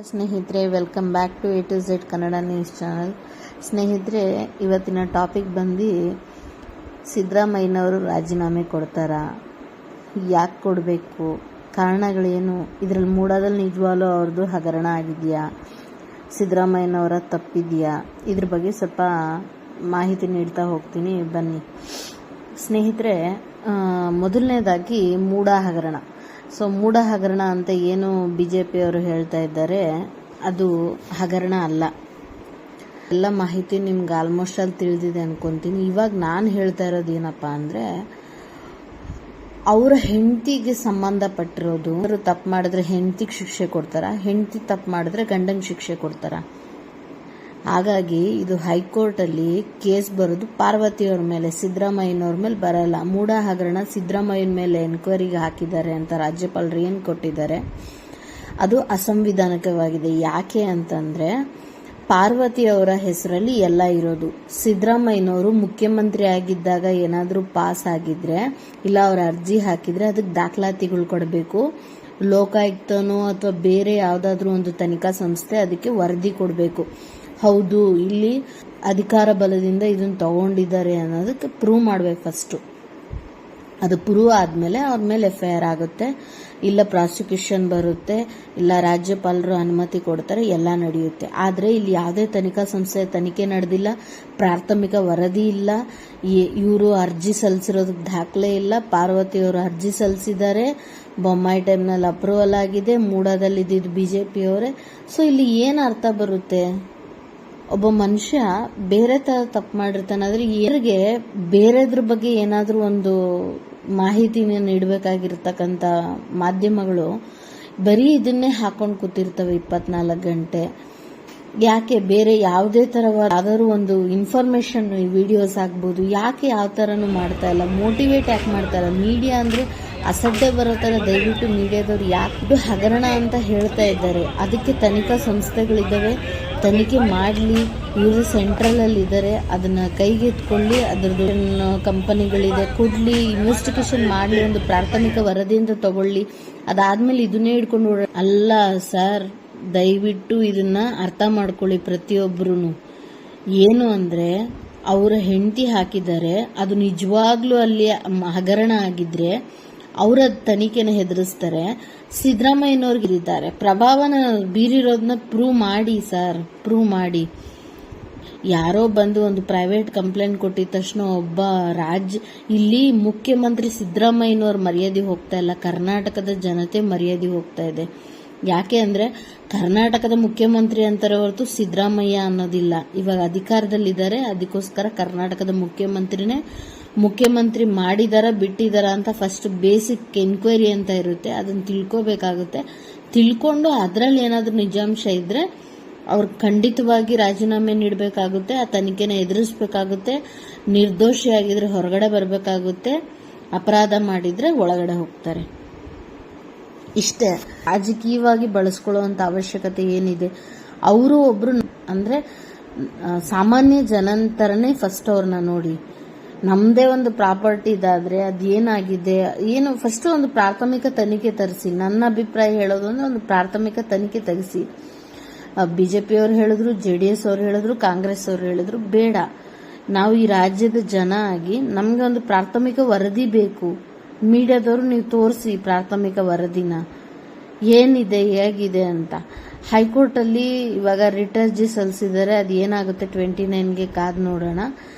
ಸ್ನೇಹಿತರೆ, welcome back to A to Z Kannada news channel. ಸ್ನೇಹಿತರೆ, ಇವತ್ತಿನ ಟಾಪಿಕ್ ಬಂದು ಸಿದ್ದರಾಮಯ್ಯನವರು ರಾಜೀನಾಮೆ ಕೊಡ್ತಾರಾ, ಯಾಕೆ ಕೊಡಬೇಕು, ಕಾರಣಗಳೇನು, ಇದರಲ್ಲಿ ಮೂಡಾದಲ್ಲಿ ನಿಜವಾಗ್ಲೂ ಅವ್ರದ್ದು ಹಗರಣ ಆಗಿದೆಯಾ, ಸಿದ್ದರಾಮಯ್ಯನವರ ತಪ್ಪಿದೆಯಾ, ಇದ್ರ ಬಗ್ಗೆ ಸ್ವಲ್ಪ ಮಾಹಿತಿ ನೀಡ್ತಾ ಹೋಗ್ತೀನಿ, ಬನ್ನಿ ಸ್ನೇಹಿತರೆ. ಮೊದಲನೇದಾಗಿ ಮೂಡ ಹಗರಣ. ಮೂಡ ಹಗರಣ ಅಂತ ಏನು BJP ಅವರು ಹೇಳ್ತಾ ಇದ್ದಾರೆ, ಅದು ಹಗರಣ ಅಲ್ಲ. ಎಲ್ಲ ಮಾಹಿತಿ ನಿಮ್ಗೆ ಆಲ್ಮೋಸ್ಟ್ ಅಲ್ಲಿ ತಿಳಿದಿದೆ ಅನ್ಕೊಂತೀನಿ. ಇವಾಗ ನಾನು ಹೇಳ್ತಾ ಇರೋದು ಏನಪ್ಪ ಅಂದರೆ, ಅವರ ಹೆಂಡತಿಗೆ ಸಂಬಂಧಪಟ್ಟಿರೋದು. ಅವರು ತಪ್ಪು ಮಾಡಿದ್ರೆ ಹೆಂಡತಿಗೆ ಶಿಕ್ಷೆ ಕೊಡ್ತಾರ, ಹೆಂಡತಿ ತಪ್ಪು ಮಾಡಿದ್ರೆ ಗಂಡಂಗೆ ಶಿಕ್ಷೆ ಕೊಡ್ತಾರ. ಹಾಗಾಗಿ ಇದು ಹೈಕೋರ್ಟಲ್ಲಿ ಕೇಸ್ ಬರೋದು ಪಾರ್ವತಿಯವ್ರ ಮೇಲೆ, ಸಿದ್ದರಾಮಯ್ಯನವ್ರ ಮೇಲೆ ಬರಲ್ಲ. ಮೂಡ ಹಗರಣ ಸಿದ್ದರಾಮಯ್ಯನ ಮೇಲೆ ಎನ್ಕ್ವೈರಿಗೆ ಹಾಕಿದ್ದಾರೆ ಅಂತ ರಾಜ್ಯಪಾಲರು ಏನು ಕೊಟ್ಟಿದ್ದಾರೆ ಅದು ಅಸಂವಿಧಾನಿಕವಾಗಿದೆ. ಯಾಕೆ ಅಂತಂದರೆ, ಪಾರ್ವತಿಯವರ ಹೆಸರಲ್ಲಿ ಎಲ್ಲ ಇರೋದು. ಸಿದ್ದರಾಮಯ್ಯನವರು ಮುಖ್ಯಮಂತ್ರಿ ಆಗಿದ್ದಾಗ ಏನಾದರೂ ಪಾಸ್ ಆಗಿದ್ರೆ ಇಲ್ಲ ಅವ್ರ ಅರ್ಜಿ ಹಾಕಿದ್ರೆ ಅದಕ್ಕೆ ದಾಖಲಾತಿಗಳು ಕೊಡಬೇಕು. ಲೋಕಾಯುಕ್ತನೋ ಅಥವಾ ಬೇರೆ ಯಾವುದಾದ್ರೂ ಒಂದು ತನಿಖಾ ಸಂಸ್ಥೆ ಅದಕ್ಕೆ ವರದಿ ಕೊಡಬೇಕು. ಹೌದು, ಇಲ್ಲಿ ಅಧಿಕಾರ ಬಲದಿಂದ ಇದನ್ನು ತಗೊಂಡಿದ್ದಾರೆ ಅನ್ನೋದಕ್ಕೆ ಪ್ರೂವ್ ಮಾಡಬೇಕು ಫಸ್ಟು. ಅದು ಪ್ರೂವ್ ಆದಮೇಲೆ ಅವ್ರ ಮೇಲೆ FIR ಆಗುತ್ತೆ, ಇಲ್ಲ ಪ್ರಾಸಿಕ್ಯೂಷನ್ ಬರುತ್ತೆ, ಇಲ್ಲ ರಾಜ್ಯಪಾಲರು ಅನುಮತಿ ಕೊಡ್ತಾರೆ, ಎಲ್ಲ ನಡೆಯುತ್ತೆ. ಆದರೆ ಇಲ್ಲಿ ಯಾವುದೇ ತನಿಖಾ ಸಂಸ್ಥೆ ತನಿಖೆ ನಡೆದಿಲ್ಲ, ಪ್ರಾಥಮಿಕ ವರದಿ ಇಲ್ಲ, ಇವರು ಅರ್ಜಿ ಸಲ್ಲಿಸಿರೋದಕ್ಕೆ ದಾಖಲೆ ಇಲ್ಲ. ಪಾರ್ವತಿಯವರು ಅರ್ಜಿ ಸಲ್ಲಿಸಿದ್ದಾರೆ, ಬೊಮ್ಮಾಯಿ ಟೈಮ್ನಲ್ಲಿ ಅಪ್ರೂವಲ್ ಆಗಿದೆ, ಮೂಡಾದಲ್ಲಿ ಇದ್ದಿದ್ದು BJP ಅವರೇ. ಸೊ ಇಲ್ಲಿ ಏನು ಅರ್ಥ ಬರುತ್ತೆ, ಒಬ್ಬ ಮನುಷ್ಯ ಬೇರೆ ತರ ತಪ್ಪು ಮಾಡಿರ್ತಾನೆ, ಆದರೆ ಯಾರಿಗೆ ಬೇರೆದ್ರ ಬಗ್ಗೆ ಏನಾದರೂ ಒಂದು ಮಾಹಿತಿನ ನೀಡಬೇಕಾಗಿರ್ತಕ್ಕಂಥ ಮಾಧ್ಯಮಗಳು ಬರೀ ಇದನ್ನೇ ಹಾಕೊಂಡು ಕೂತಿರ್ತವೆ 24 ಗಂಟೆ. ಯಾಕೆ ಬೇರೆ ಯಾವುದೇ ಯಾವ್ದಾದ್ರು ಒಂದು ಇನ್ಫಾರ್ಮೇಶನ್ ವಿಡಿಯೋಸ್ ಆಗ್ಬೋದು, ಯಾಕೆ ಯಾವ ಥರನೂ ಮಾಡ್ತಾ ಇಲ್ಲ, ಮೋಟಿವೇಟ್ ಯಾಕೆ ಮಾಡ್ತಾ ಇಲ್ಲ? ಮೀಡಿಯಾ ಅಂದರೆ ಅಸಡ್ಡೆ ಬರೋ ಥರ ದಯವಿಟ್ಟು ಮೀಡಿಯಾದವ್ರು ಯಾಕೆ ಹಗರಣ ಅಂತ ಹೇಳ್ತಾ ಇದ್ದಾರೆ. ಅದಕ್ಕೆ ತನಿಖಾ ಸಂಸ್ಥೆಗಳಿದ್ದಾವೆ, ತನಿಖೆ ಮಾಡಲಿ. ಇವರು ಸೆಂಟ್ರಲಲ್ಲಿ ಇದ್ದಾರೆ, ಅದನ್ನು ಕೈಗೆತ್ಕೊಳ್ಳಿ. ಅದ್ರದ್ದು ಕಂಪನಿಗಳಿದೆ, ಕೊಡಲಿ, ಇನ್ವೆಸ್ಟಿಗೇಷನ್ ಮಾಡಲಿ, ಒಂದು ಪ್ರಾಥಮಿಕ ವರದಿಯಿಂದ ತಗೊಳ್ಳಿ. ಅದಾದ್ಮೇಲೆ ಇದನ್ನೇ ಹಿಡ್ಕೊಂಡು ಅಲ್ಲ ಸರ್. ದಯವಿಟ್ಟು ಇದನ್ನ ಅರ್ಥ ಮಾಡ್ಕೊಳ್ಳಿ ಪ್ರತಿಯೊಬ್ಬರು. ಏನು ಅಂದರೆ, ಅವರ ಹೆಂಡತಿ ಹಾಕಿದ್ದಾರೆ, ಅದು ನಿಜವಾಗ್ಲೂ ಅಲ್ಲಿ ಹಗರಣ ಆಗಿದ್ರೆ ಅವರ ತನಿಖೆನ ಹೆದರಿಸ್ತಾರೆ. ಸಿದ್ದರಾಮಯ್ಯನವ್ರಿಗಿದ್ದಾರೆ, ಪ್ರಭಾವನ ಬೀರಿರೋದನ್ನ ಪ್ರೂವ್ ಮಾಡಿ ಸರ್, ಪ್ರೂವ್ ಮಾಡಿ. ಯಾರೋ ಬಂದು ಒಂದು ಪ್ರೈವೇಟ್ ಕಂಪ್ಲೇಂಟ್ ಕೊಟ್ಟಿದ ತಕ್ಷಣ ಒಬ್ಬ ಇಲ್ಲಿ ಮುಖ್ಯಮಂತ್ರಿ ಸಿದ್ದರಾಮಯ್ಯನವ್ರ ಮರ್ಯಾದೆ ಹೋಗ್ತಾ ಇಲ್ಲ, ಕರ್ನಾಟಕದ ಜನತೆ ಮರ್ಯಾದೆ ಹೋಗ್ತಾ ಇದೆ. ಯಾಕೆ ಅಂದರೆ, ಕರ್ನಾಟಕದ ಮುಖ್ಯಮಂತ್ರಿ ಅಂತಾರೆ ಹೊರತು ಸಿದ್ದರಾಮಯ್ಯ ಅನ್ನೋದಿಲ್ಲ. ಇವಾಗ ಅಧಿಕಾರದಲ್ಲಿದ್ದಾರೆ, ಅದಕ್ಕೋಸ್ಕರ ಕರ್ನಾಟಕದ ಮುಖ್ಯಮಂತ್ರಿ ಮಾಡಿದಾರ ಬಿಟ್ಟಿದಾರ ಅಂತ ಫಸ್ಟ್ ಬೇಸಿಕ್ ಎನ್ಕ್ವೈರಿ ಅಂತ ಇರುತ್ತೆ, ಅದನ್ನು ತಿಳ್ಕೋಬೇಕಾಗುತ್ತೆ. ತಿಳ್ಕೊಂಡು ಅದರಲ್ಲಿ ಏನಾದರೂ ನಿಜಾಂಶ ಇದ್ರೆ ಅವ್ರು ಖಂಡಿತವಾಗಿ ರಾಜೀನಾಮೆ ನೀಡಬೇಕಾಗುತ್ತೆ, ಆ ತನಿಖೆನ ಎದುರಿಸಬೇಕಾಗುತ್ತೆ. ನಿರ್ದೋಷಿಯಾಗಿದ್ರೆ ಹೊರಗಡೆ ಬರಬೇಕಾಗುತ್ತೆ, ಅಪರಾಧ ಮಾಡಿದ್ರೆ ಒಳಗಡೆ ಹೋಗ್ತಾರೆ. ಇಷ್ಟೇ. ರಾಜಕೀಯವಾಗಿ ಬಳಸ್ಕೊಳ್ಳುವಂತ ಅವಶ್ಯಕತೆ ಏನಿದೆ? ಅವರು ಒಬ್ರು ಅಂದ್ರೆ ಸಾಮಾನ್ಯ ಜನಂತರನೇ ಫಸ್ಟ್ ಅವ್ರನ್ನ ನೋಡಿ. ನಮ್ದೇ ಒಂದು ಪ್ರಾಪರ್ಟಿ ಇದಾದ್ರೆ ಅದೇನಾಗಿದೆ ಏನು ಫಸ್ಟ್ ಒಂದು ಪ್ರಾಥಮಿಕ ತನಿಖೆ ತರಿಸಿ. ನನ್ನ ಅಭಿಪ್ರಾಯ ಹೇಳೋದು ಅಂದ್ರೆ, ಒಂದು ಪ್ರಾಥಮಿಕ ತನಿಖೆ ತೆಗೆಸಿ. BJP ಅವರು ಹೇಳಿದ್ರು, JDS ಅವರು ಹೇಳಿದ್ರು, ಕಾಂಗ್ರೆಸ್ ಅವರು ಹೇಳಿದ್ರು, ಬೇಡ, ನಾವು ಈ ರಾಜ್ಯದ ಜನ ಆಗಿ ನಮ್ಗೆ ಒಂದು ಪ್ರಾಥಮಿಕ ವರದಿ ಬೇಕು. ಮೀಡಿಯಾದವರು ನೀವು ತೋರಿಸಿ ಪ್ರಾಥಮಿಕ ವರದಿನ, ಏನಿದೆ ಹೇಗಿದೆ ಅಂತ. ಹೈಕೋರ್ಟಲ್ಲಿ ಇವಾಗ ರಿಟ್ ಅರ್ಜಿ ಸಲ್ಲಿಸಿದ್ದಾರೆ, ಅದು ಏನಾಗುತ್ತೆ 29ಗೆ ಕಾದು ನೋಡೋಣ.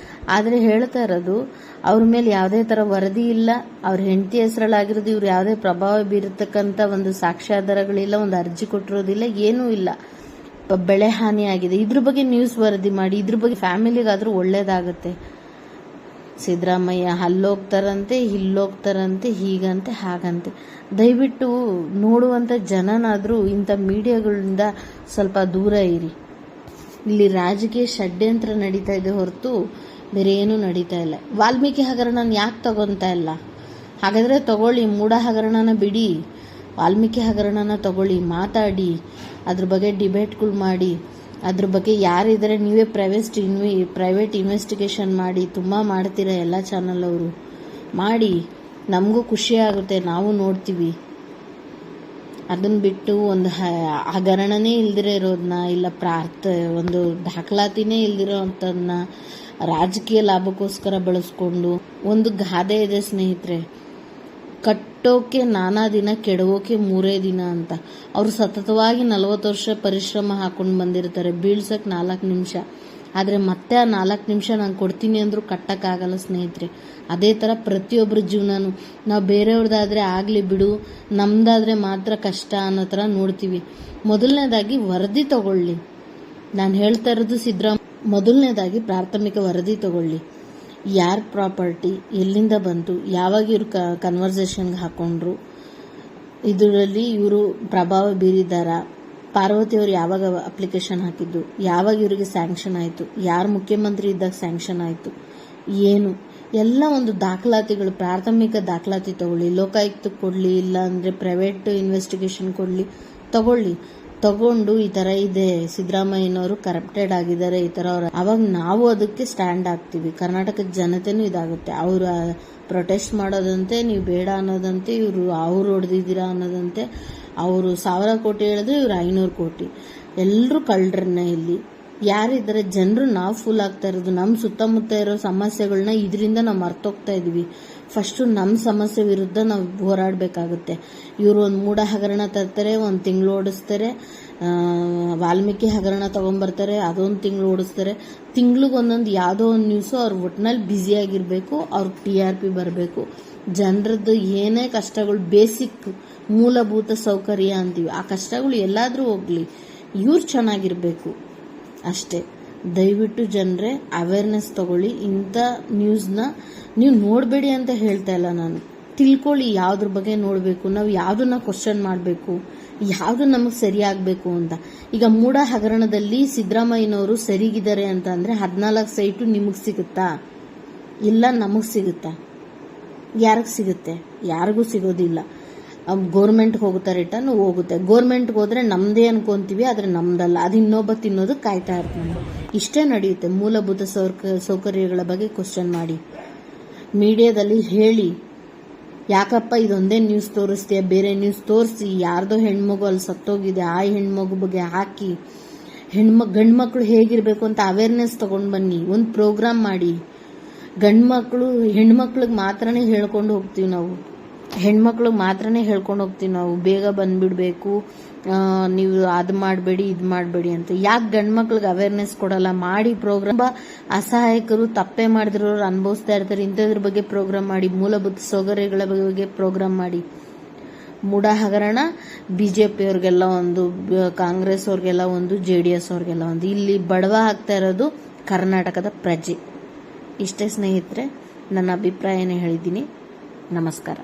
ಆದರೆ ಹೇಳ್ತಾ ಇರೋದು, ಅವ್ರ ಮೇಲೆ ಯಾವುದೇ ಥರ ವರದಿ ಇಲ್ಲ, ಅವ್ರ ಹೆಂಡತಿ ಹೆಸರಲ್ಲಾಗಿರೋದು, ಇವ್ರು ಯಾವುದೇ ಪ್ರಭಾವ ಬೀರತಕ್ಕಂಥ ಒಂದು ಸಾಕ್ಷ್ಯಾಧಾರಗಳಿಲ್ಲ, ಒಂದು ಅರ್ಜಿ ಕೊಟ್ಟಿರೋದಿಲ್ಲ, ಏನೂ ಇಲ್ಲ. ಬೆಳೆ ಹಾನಿ ಆಗಿದೆ, ಇದ್ರ ಬಗ್ಗೆ ನ್ಯೂಸ್ ವರದಿ ಮಾಡಿ, ಇದ್ರ ಬಗ್ಗೆ ಫ್ಯಾಮಿಲಿಗಾದ್ರೂ ಒಳ್ಳೇದಾಗುತ್ತೆ. ಸಿದ್ದರಾಮಯ್ಯ ಅಲ್ಲೋಗ್ತಾರಂತೆ, ಇಲ್ಲೋಗ್ತಾರಂತೆ, ಹೀಗಂತೆ ಹಾಗಂತೆ. ದಯವಿಟ್ಟು ನೋಡುವಂಥ ಜನನಾದರೂ ಇಂಥ ಮೀಡಿಯಾಗಳಿಂದ ಸ್ವಲ್ಪ ದೂರ ಇರಿ. ಇಲ್ಲಿ ರಾಜಕೀಯ ಷಡ್ಯಂತ್ರ ನಡೀತಾ ಇದೆ ಹೊರತು ಬೇರೆ ಏನೂ ನಡೀತಾ ಇಲ್ಲ. ವಾಲ್ಮೀಕಿ ಹಗರಣ ಯಾಕೆ ತಗೊಂತಾ ಇಲ್ಲ? ಹಾಗಾದರೆ ತಗೊಳ್ಳಿ, ಮೂಡ ಹಗರಣನ ಬಿಡಿ, ವಾಲ್ಮೀಕಿ ಹಗರಣನ ತಗೊಳ್ಳಿ, ಮಾತಾಡಿ, ಅದ್ರ ಬಗ್ಗೆ ಡಿಬೇಟ್ಗಳು ಮಾಡಿ. ಅದ್ರ ಬಗ್ಗೆ ಯಾರಿದ್ದಾರೆ ನೀವೇ ಪ್ರೈವೇಟ್ ಇನ್ವೆಸ್ಟಿಗೇಷನ್ ಮಾಡಿ. ತುಂಬ ಮಾಡ್ತೀರಾ ಎಲ್ಲ ಚಾನಲ್ ಅವರು, ಮಾಡಿ, ನಮಗೂ ಖುಷಿ ಆಗುತ್ತೆ, ನಾವು ನೋಡ್ತೀವಿ. ಅದನ್ನ ಬಿಟ್ಟು ಒಂದು ಹಗರಣನೇ ಇಲ್ದಿರೋ ಇರೋದನ್ನ, ಇಲ್ಲ ಒಂದು ದಾಖಲಾತಿನೇ ಇಲ್ದಿರೋ ಅಂಥದನ್ನ ರಾಜಕೀಯ ಲಾಭಕ್ಕೋಸ್ಕರ ಬಳಸ್ಕೊಂಡು, ಒಂದು ಗಾದೆ ಇದೆ ಸ್ನೇಹಿತರೆ, ಕಟ್ಟೋಕೆ ನಾನಾ ದಿನ ಕೆಡವೋಕೆ 3 ದಿನ ಅಂತ. ಅವರು ಸತತವಾಗಿ 40 ವರ್ಷ ಪರಿಶ್ರಮ ಹಾಕೊಂಡು ಬಂದಿರ್ತಾರೆ, ಬೀಳ್ಸಕ್ 4 ನಿಮಿಷ. ಆದರೆ ಮತ್ತೆ ಆ 4 ನಿಮಿಷ ನಾನು ಕೊಡ್ತೀನಿ ಅಂದ್ರೂ ಕಟ್ಟಕ್ಕಾಗಲ್ಲ ಸ್ನೇಹಿತರೆ. ಅದೇ ಥರ ಪ್ರತಿಯೊಬ್ಬರ ಜೀವನನೂ ನಾವು ಬೇರೆಯವ್ರದ್ದಾದ್ರೆ ಆಗಲಿ ಬಿಡು, ನಮ್ದಾದ್ರೆ ಮಾತ್ರ ಕಷ್ಟ ಅನ್ನೋ ಥರ ನೋಡ್ತೀವಿ. ಮೊದಲನೇದಾಗಿ ವರದಿ ತಗೊಳ್ಳಿ. ನಾನು ಹೇಳ್ತಾ ಇರೋದು ಮೊದಲನೇದಾಗಿ ಪ್ರಾಥಮಿಕ ವರದಿ ತಗೊಳ್ಳಿ. ಯಾರ ಪ್ರಾಪರ್ಟಿ, ಎಲ್ಲಿಂದ ಬಂತು, ಯಾವಾಗ ಇವರು ಕನ್ವರ್ಸೇಷನ್ಗೆ ಹಾಕೊಂಡ್ರು, ಇದರಲ್ಲಿ ಇವರು ಪ್ರಭಾವ ಬೀರಿದಾರ, ಪಾರ್ವತಿಯವರು ಯಾವಾಗ ಅಪ್ಲಿಕೇಶನ್ ಹಾಕಿದ್ದು, ಯಾವಾಗ ಇವರಿಗೆ ಸ್ಯಾಂಕ್ಷನ್ ಆಯಿತು, ಯಾರು ಮುಖ್ಯಮಂತ್ರಿ ಇದ್ದಾಗ ಸ್ಯಾಂಕ್ಷನ್ ಆಯಿತು, ಏನು ಎಲ್ಲ ಒಂದು ದಾಖಲಾತಿಗಳು, ಪ್ರಾಥಮಿಕ ದಾಖಲಾತಿ ತಗೊಳ್ಳಿ. ಲೋಕಾಯುಕ್ತಕ್ಕೆ ಕೊಡಲಿ, ಇಲ್ಲ ಅಂದರೆ ಪ್ರೈವೇಟ್ ಇನ್ವೆಸ್ಟಿಗೇಷನ್ ಕೊಡಲಿ, ತಗೊಂಡು ಈ ಥರ ಇದೆ, ಸಿದ್ದರಾಮಯ್ಯನವರು ಕರಪ್ಟೆಡ್ ಆಗಿದ್ದಾರೆ, ಈ ಥರ ಅವಾಗ ನಾವು ಅದಕ್ಕೆ ಸ್ಟ್ಯಾಂಡ್ ಆಗ್ತೀವಿ. ಕರ್ನಾಟಕದ ಜನತೆನೂ ಇದಾಗುತ್ತೆ. ಅವರು ಪ್ರೊಟೆಸ್ಟ್ ಮಾಡೋದಂತೆ, ನೀವು ಬೇಡ ಅನ್ನೋದಂತೆ, ಅವ್ರು ಹೊಡೆದಿದ್ದೀರಾ ಅನ್ನೋದಂತೆ, ಅವರು 1000 ಕೋಟಿ ಹೇಳಿದ್ರೆ ಇವ್ರು 500 ಕೋಟಿ. ಎಲ್ಲರೂ ಕಳ್ಳರನ್ನ. ಇಲ್ಲಿ ಯಾರಿದ್ದಾರೆ ಜನರು? ನಾವು ಫುಲ್ ಆಗ್ತಾ ಇರೋದು. ನಮ್ಮ ಸುತ್ತಮುತ್ತ ಇರೋ ಸಮಸ್ಯೆಗಳನ್ನ ಇದರಿಂದ ನಾವು ಮರ್ತೋಗ್ತಾ ಇದೀವಿ. ಫಸ್ಟು ನಮ್ಮ ಸಮಸ್ಯೆ ವಿರುದ್ಧ ನಾವು ಹೋರಾಡಬೇಕಾಗುತ್ತೆ. ಇವರು ಒಂದು ಮೂಢ ಹಗರಣ ತರ್ತಾರೆ, 1 ತಿಂಗಳು ಓಡಿಸ್ತಾರೆ. ವಾಲ್ಮೀಕಿ ಹಗರಣ ತಗೊಂಡ್ಬರ್ತಾರೆ, ಅದೊಂದು ತಿಂಗಳು ಓಡಿಸ್ತಾರೆ. ತಿಂಗಳಿಗೊಂದೊಂದು ಯಾವುದೋ ಒಂದು ನ್ಯೂಸು ಅವ್ರ ಒಟ್ಟಿನಲ್ಲಿ ಬ್ಯುಸಿಯಾಗಿರಬೇಕು, ಅವ್ರಿಗೆ TRP ಬರಬೇಕು. ಜನರದ್ದು ಏನೇ ಕಷ್ಟಗಳು, ಬೇಸಿಕ್ ಮೂಲಭೂತ ಸೌಕರ್ಯ ಅಂತೀವಿ, ಆ ಕಷ್ಟಗಳು ಎಲ್ಲಾದರೂ ಹೋಗ್ಲಿ, ಇವ್ರು ಚೆನ್ನಾಗಿರ್ಬೇಕು ಅಷ್ಟೇ. ದಯವಿಟ್ಟು ಜನರೇ ಅವೇರ್ನೆಸ್ ತಗೊಳ್ಳಿ. ಇಂಥ ನ್ಯೂಸ್ನ ನೀವು ನೋಡಬೇಡಿ ಅಂತ ಹೇಳ್ತಾ ಇಲ್ಲ ನಾನು. ತಿಳ್ಕೊಳ್ಳಿ ಯಾವ್ದ್ರ ಬಗ್ಗೆ ನೋಡಬೇಕು, ನಾವು ಯಾವುದನ್ನ ಕ್ವಶನ್ ಮಾಡಬೇಕು, ಯಾವುದು ನಮಗೆ ಸರಿಯಾಗಬೇಕು ಅಂತ. ಈಗ ಮೂಢ ಹಗರಣದಲ್ಲಿ ಸಿದ್ದರಾಮಯ್ಯನವರು ಸರಿಗಿದ್ದಾರೆ ಅಂತ ಅಂದರೆ 14 ಸೈಟು ನಿಮಗೆ ಸಿಗುತ್ತಾ? ಇಲ್ಲ ನಮಗೆ ಸಿಗುತ್ತಾ? ಯಾರಿಗೆ ಸಿಗುತ್ತೆ? ಯಾರಿಗೂ ಸಿಗೋದಿಲ್ಲ. ಗೋರ್ಮೆಂಟ್ಗೆ ಹೋಗುತ್ತಾ ರಿಟರ್ನ್ ಹೋಗುತ್ತೆ. ಗೋರ್ಮೆಂಟ್ಗೆ ಹೋದ್ರೆ ನಮ್ದೇ ಅನ್ಕೊಂತೀವಿ, ಆದರೆ ನಮ್ದಲ್ಲ, ಅದು ಇನ್ನೊಬ್ಬ ತಿನ್ನೋದು ಕಾಯ್ತಾ ಇರ್ತಾನೆ. ಇಷ್ಟೇ ನಡೆಯುತ್ತೆ. ಮೂಲಭೂತ ಸೌಕರ್ಯಗಳ ಬಗ್ಗೆ ಕ್ವಶನ್ ಮಾಡಿ, ಮೀಡಿಯಾದಲ್ಲಿ ಹೇಳಿ. ಯಾಕಪ್ಪ ಇದೊಂದೇ ನ್ಯೂಸ್ ತೋರಿಸ್ತೀಯ, ಬೇರೆ ನ್ಯೂಸ್ ತೋರಿಸಿ. ಯಾರ್ದೋ ಹೆಣ್ಮಗು ಅಲ್ಲಿ ಸತ್ತೋಗಿದೆ, ಆ ಹೆಣ್ಮಗು ಬಗ್ಗೆ ಹಾಕಿ. ಗಂಡು ಮಕ್ಕಳು ಹೇಗಿರಬೇಕು ಅಂತ ಅವೇರ್ನೆಸ್ ತಗೊಂಡು ಬನ್ನಿ, ಒಂದು ಪ್ರೋಗ್ರಾಮ್ ಮಾಡಿ. ಹೆಣ್ಮಕ್ಳಿಗೆ ಮಾತ್ರನೇ ಹೇಳ್ಕೊಂಡು ಹೋಗ್ತೀವಿ ನಾವು. ಬೇಗ ಬಂದ್ಬಿಡ್ಬೇಕು, ನೀವು ಅದು ಮಾಡಬೇಡಿ, ಇದು ಮಾಡಬೇಡಿ ಅಂತ. ಯಾಕೆ ಗಂಡು ಮಕ್ಳಿಗೆ ಅವೇರ್ನೆಸ್ ಕೊಡಲ್ಲ? ಮಾಡಿ ಪ್ರೋಗ್ರಾಮ್. ಅಸಹಾಯಕರು ತಪ್ಪೇ ಮಾಡಿದ್ರವ್ರು ಅನುಭವಿಸ್ತಾ ಇರ್ತಾರೆ, ಇಂಥದ್ರ ಬಗ್ಗೆ ಪ್ರೋಗ್ರಾಮ್ ಮಾಡಿ. ಮೂಲಭೂತ ಸೌಕರ್ಯಗಳ ಬಗ್ಗೆ ಪ್ರೋಗ್ರಾಮ್ ಮಾಡಿ. ಮೂಢ ಹಗರಣ BJP ಅವ್ರಿಗೆಲ್ಲ ಒಂದು, ಕಾಂಗ್ರೆಸ್ ಅವ್ರಿಗೆಲ್ಲ ಒಂದು, JDS ಅವ್ರಿಗೆಲ್ಲ ಒಂದು. ಇಲ್ಲಿ ಬಡವ ಆಗ್ತಾ ಇರೋದು ಕರ್ನಾಟಕದ ಪ್ರಜೆ. ಇಷ್ಟೇ ಸ್ನೇಹಿತರೆ, ನನ್ನ ಅಭಿಪ್ರಾಯನೇ ಹೇಳಿದ್ದೀನಿ. ನಮಸ್ಕಾರ.